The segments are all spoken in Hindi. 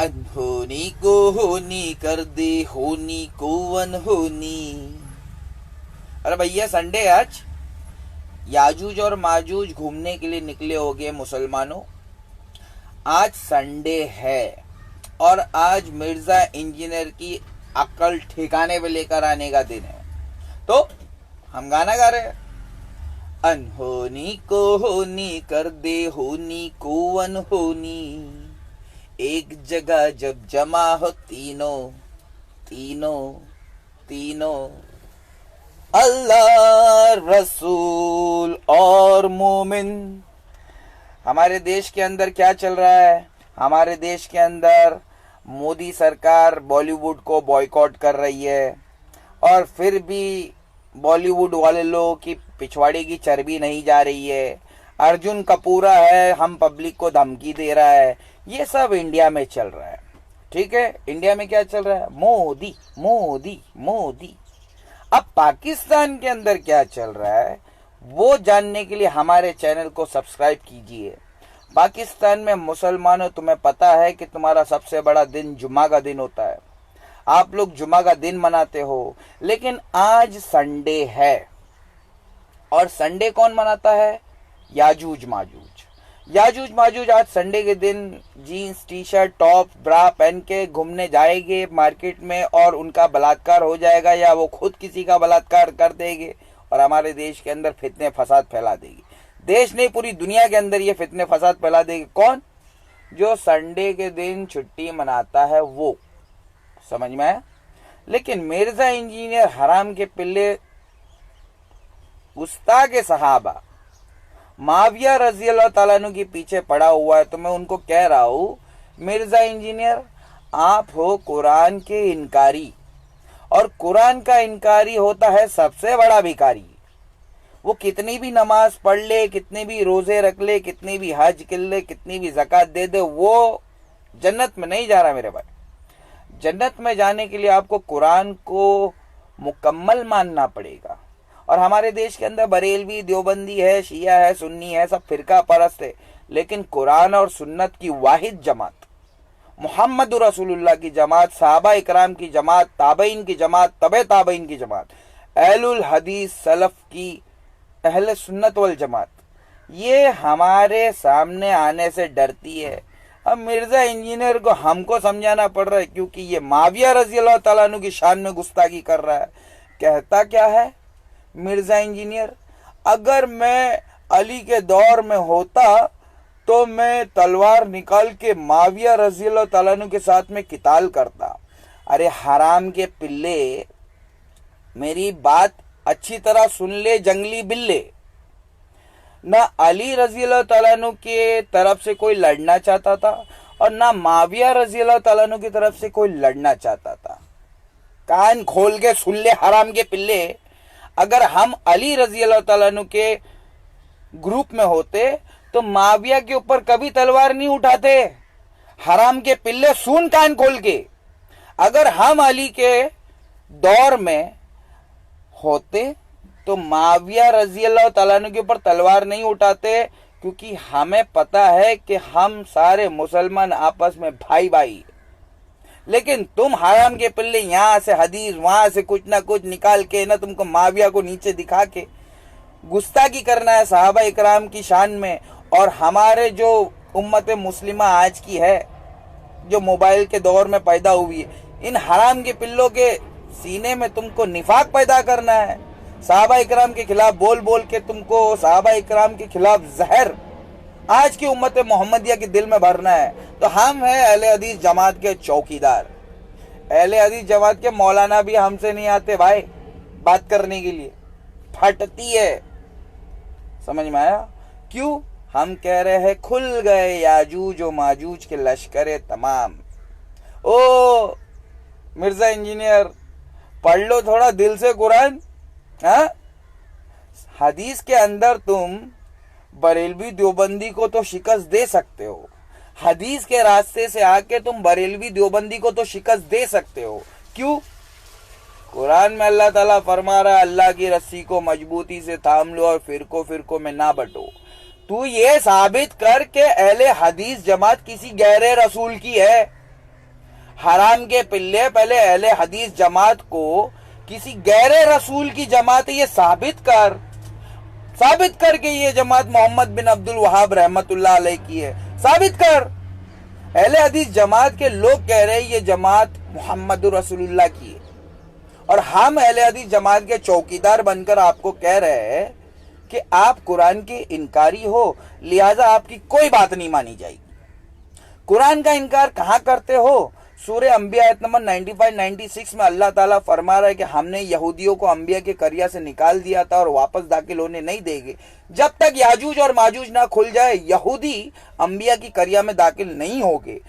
अनहोनी को होनी कर दे, होनी को अनहोनी। अरे भैया संडे है आज। याजूज और माजूज घूमने के लिए निकले होगे मुसलमानों। आज संडे है और आज मिर्जा इंजीनियर की अक्ल ठिकाने पे लेकर आने का दिन है, तो हम गाना गा रहे हैं। अनहोनी को होनी कर दे, होनी को अनहोनी। एक जगह जब जमा हो तीनों तीनों तीनों, अल्लाह रसूल और मोमिन। हमारे देश के अंदर क्या चल रहा है? हमारे देश के अंदर मोदी सरकार बॉलीवुड को बॉयकॉट कर रही है और फिर भी बॉलीवुड वाले लोगों की पिछवाड़े की चर्बी नहीं जा रही है। अर्जुन कपूरा है, हम पब्लिक को धमकी दे रहा है। ये सब इंडिया में चल रहा है। ठीक है, इंडिया में क्या चल रहा है? मोदी मोदी मोदी। अब पाकिस्तान के अंदर क्या चल रहा है वो जानने के लिए हमारे चैनल को सब्सक्राइब कीजिए। पाकिस्तान में मुसलमानों, तुम्हें पता है कि तुम्हारा सबसे बड़ा दिन जुम्मा का दिन होता है। आप लोग जुम्मा का दिन मनाते हो, लेकिन आज संडे है और संडे कौन मनाता है? याजूज माजूज। याजूज माजूज आज संडे के दिन जीन्स टी शर्ट टॉप ब्रा पहन के घूमने जाएंगे मार्केट में और उनका बलात्कार हो जाएगा या वो खुद किसी का बलात्कार कर देंगे और हमारे देश के अंदर फितने फसाद फैला देगी। देश नहीं, पूरी दुनिया के अंदर ये फितने फसाद फैला देगी। कौन? जो संडे के दिन छुट्टी मनाता है वो। समझ में आया? लेकिन मिर्जा इंजीनियर हराम के पिल्ले गुस्ताखे सहाबा माविया रजी अल्लाह ताला अन्हु के पीछे पड़ा हुआ है, तो मैं उनको कह रहा हूं मिर्जा इंजीनियर, आप हो कुरान के इनकारी और कुरान का इनकारी होता है सबसे बड़ा भिखारी। वो कितनी भी नमाज पढ़ ले, कितने भी रोजे रख ले, कितनी भी हज कर ले, कितनी भी ज़कात दे दे, वो जन्नत में नहीं जा रहा मेरे भाई। जन्नत में जाने के लिए आपको कुरान को मुकम्मल मानना पड़ेगा। और हमारे देश के अंदर बरेलवी, देवबंदी है, शिया है, सुन्नी है, सब फिरका परस्त है, लेकिन कुरान और सुन्नत की वाहिद जमात, मोहम्मद रसूलुल्लाह की जमात, सहाबा इकराम की जमात, ताबईन की जमात, तबे ताबईन की जमात, अहलुल हदीस सलफ की अहले सुन्नत वल जमात, ये हमारे सामने आने से डरती है। अब मिर्जा इंजीनियर को हमको समझाना पड़ रहा है, क्योंकि ये माविया रजी अल्लाह ताला अन्हु की शान में गुस्ताखी कर रहा है। कहता क्या है मिर्जा इंजीनियर? अगर मैं अली के दौर में होता तो मैं तलवार निकाल के माविया रजी अल्लाह ताला अन्हु के साथ में किताल करता। अरे हराम के पिल्ले, मेरी बात अच्छी तरह सुन ले जंगली बिल्ले। ना अली रजी अल्लाह ताला अन्हु के तरफ से कोई लड़ना चाहता था और ना माविया रजी अल्लाह ताला अन्हु की तरफ से कोई लड़ना चाहता था। कान खोल के सुन ले हराम के पिल्ले। अगर हम अली रजी अल्लाह ताला अन्हु के ग्रुप में होते तो माविया के ऊपर कभी तलवार नहीं उठाते। हराम के पिल्ले सुन कान खोल के। अगर हम अली के दौर में होते तो माविया रजी अल्लाह ताला अन्हु के ऊपर तलवार नहीं उठाते, क्योंकि हमें पता है कि हम सारे मुसलमान आपस में भाई भाई। लेकिन तुम हराम के पिल्ले यहाँ से हदीस वहां से कुछ ना कुछ निकाल के ना तुमको माविया को नीचे दिखा के गुस्ताखी करना है सहाबा इकराम की शान में। और हमारे जो उम्मत मुस्लिमा आज की है, जो मोबाइल के दौर में पैदा हुई है, इन हराम के पिल्लों के सीने में तुमको निफाक पैदा करना है। सहाबा इकराम के खिलाफ बोल बोल के तुमको सहाबा इकराम के खिलाफ जहर आज की उम्मत मोहम्मदिया के दिल में भरना है। तो हम हैं अहले हदीस जमात के चौकीदार। अहले हदीस जमात के मौलाना भी हमसे नहीं आते भाई बात करने के लिए, फटती है। समझ में आया? क्यों? हम कह रहे हैं खुल गए याजूज और माजूज के लश्कर तमाम। ओ मिर्जा इंजीनियर, पढ़ लो थोड़ा दिल से कुरान। हाँ, हदीस के अंदर तुम बरेलवी देवबंदी को तो शिकस्त दे सकते हो। हदीस के रास्ते से आके तुम बरेलवी देवबंदी को तो शिकस्त दे सकते हो। क्यों? कुरान में अल्लाह ताला फरमा रहा है, अल्लाह की रस्सी को मजबूती से थाम लो और फिरको फिरको में ना बंटो। तू ये साबित कर के अहले हदीस जमात किसी गैर रसूल की है। हराम के पिल्ले, पहले अहले हदीस जमात को किसी गैर रसूल की जमात है ये साबित करके ये जमात मोहम्मद बिन अब्दुल वहाब रहमतुल्लाह अलैह की है, साबित कर। अहले हदीस जमात के लोग कह रहे हैं ये जमात मोहम्मद रसूलुल्लाह की है, और हम अहले हदीस जमात के चौकीदार बनकर आपको कह रहे हैं कि आप कुरान के इनकारी हो, लिहाजा आपकी कोई बात नहीं मानी जाएगी। कुरान का इनकार कहां करते हो? सूरह अंबिया आयत नंबर 95-96 में अल्लाह ताला फरमा रहा है कि हमने यहूदियों को अंबिया के करिया से निकाल दिया था और वापस दाखिल होने नहीं देंगे। जब तक याजूज और माजूज ना खुल जाए यहूदी अंबिया की करिया में दाखिल नहीं होंगे।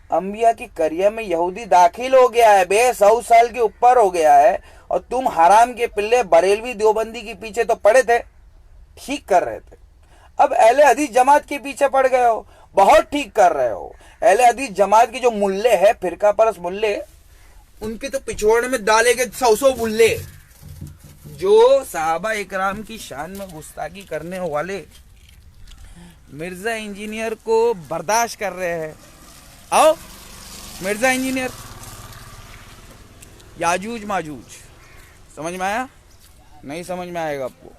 अंबिया की करिया में यहूदी दाखिल हो गया है, 100 साल के ऊपर हो गया है, और तुम हराम के पिल्ले बरेलवी देवबंदी के पीछे तो पड़े थे, ठीक कर रहे थे। अब अहले हदीस जमात के पीछे पड़ गए हो, बहुत ठीक कर रहे हो। अहले हदीस जमात के जो मुल्ले हैं, फिरका परस मुल्ले, उनके तो पिछोड़ने में डाले गए 100 मुल्ले जो साहबा इकराम की शान में गुस्ताखी करने वाले मिर्जा इंजीनियर को बर्दाश्त कर रहे हैं। आओ मिर्जा इंजीनियर, याजूज माजूज समझ में आया? नहीं समझ में आएगा आपको।